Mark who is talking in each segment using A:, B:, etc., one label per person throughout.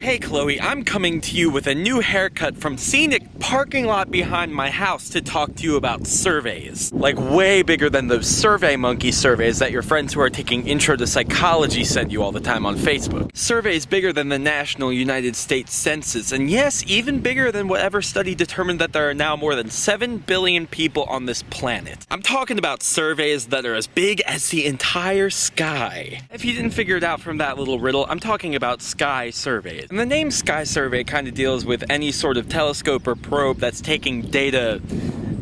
A: Hey Chloe, I'm coming to you with a new haircut from scenic parking lot behind my house to talk to you about surveys. Like way bigger than those Survey Monkey surveys that your friends who are taking Intro to Psychology send you all the time on Facebook. Surveys bigger than the national United States Census, and yes, even bigger than whatever study determined that there are now more than 7 billion people on this planet. I'm talking about surveys that are as big as the entire sky. If you didn't figure it out from that little riddle, I'm talking about sky surveys. And the name Sky Survey kind of deals with any sort of telescope or probe that's taking data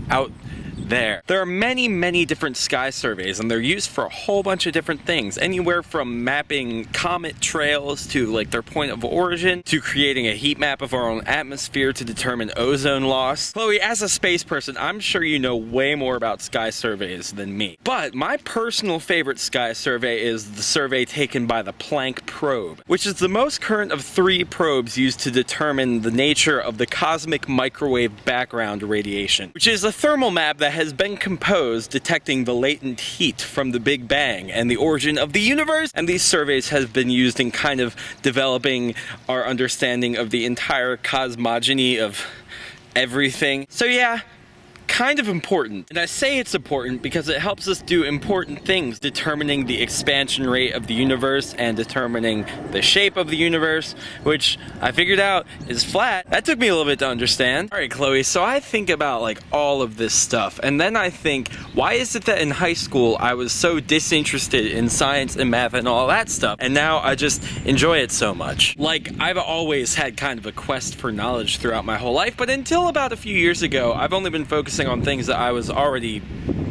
A: out there. There are many different sky surveys, and they're used for a whole bunch of different things. Anywhere from mapping comet trails to like their point of origin, to creating a heat map of our own atmosphere to determine ozone loss. Chloe, as a space person, I'm sure you know way more about sky surveys than me. But my personal favorite sky survey is the survey taken by the Planck probe, which is the most current of 3 probes used to determine the nature of the cosmic microwave background radiation, which is a thermal map that has been composed detecting the latent heat from the Big Bang and the origin of the universe, and these surveys have been used in kind of developing our understanding of the entire cosmogony of everything. So yeah, kind of important. And I say it's important because it helps us do important things, determining the expansion rate of the universe and determining the shape of the universe, which I figured out is flat. That took me a little bit to understand. Alright Chloe, so I think about like all of this stuff, and then I think, why is it that in high school I was so disinterested in science and math and all that stuff, and now I just enjoy it so much? Like, I've always had kind of a quest for knowledge throughout my whole life, but until about a few years ago, I've only been focusing on things that I was already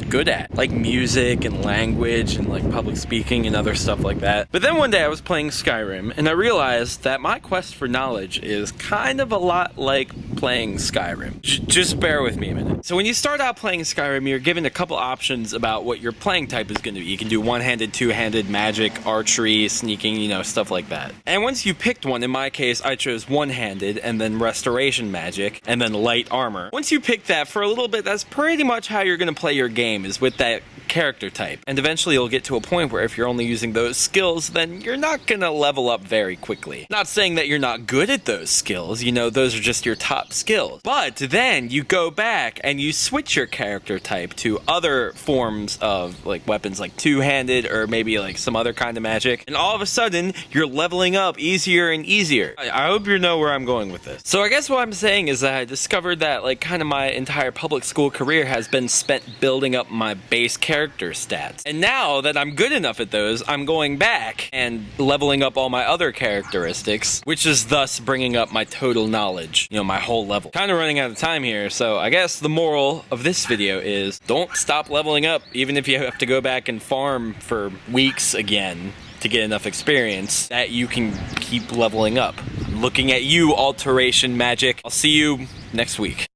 A: good at, like music and language and like public speaking and other stuff like that. But then one day I was playing Skyrim and I realized that my quest for knowledge is kind of a lot like playing Skyrim. Just bear with me a minute. So when you start out playing Skyrim, you're given a couple options about what your playing type is going to be. You can do one-handed, two-handed, magic, archery, sneaking, you know, stuff like that. And once you picked one, in my case I chose one-handed and then restoration magic and then light armor. Once you pick that, for a little bit that's pretty much how you're going to play your game, is with that character type. And eventually you'll get to a point where if you're only using those skills, then you're not gonna level up very quickly. Not saying that you're not good at those skills, you know, those are just your top skills. But then you go back and you switch your character type to other forms of like weapons, like two-handed or maybe like some other kind of magic, and all of a sudden you're leveling up easier and easier. I hope you know where I'm going with this. So I guess what I'm saying is that I discovered that like kind of my entire public school career has been spent building up my base character stats. And now that I'm good enough at those, I'm going back and leveling up all my other characteristics, which is thus bringing up my total knowledge, you know, my whole level. Kind of running out of time here, so I guess the moral of this video is don't stop leveling up, even if you have to go back and farm for weeks again to get enough experience that you can keep leveling up. I'm looking at you, alteration magic. I'll see you next week.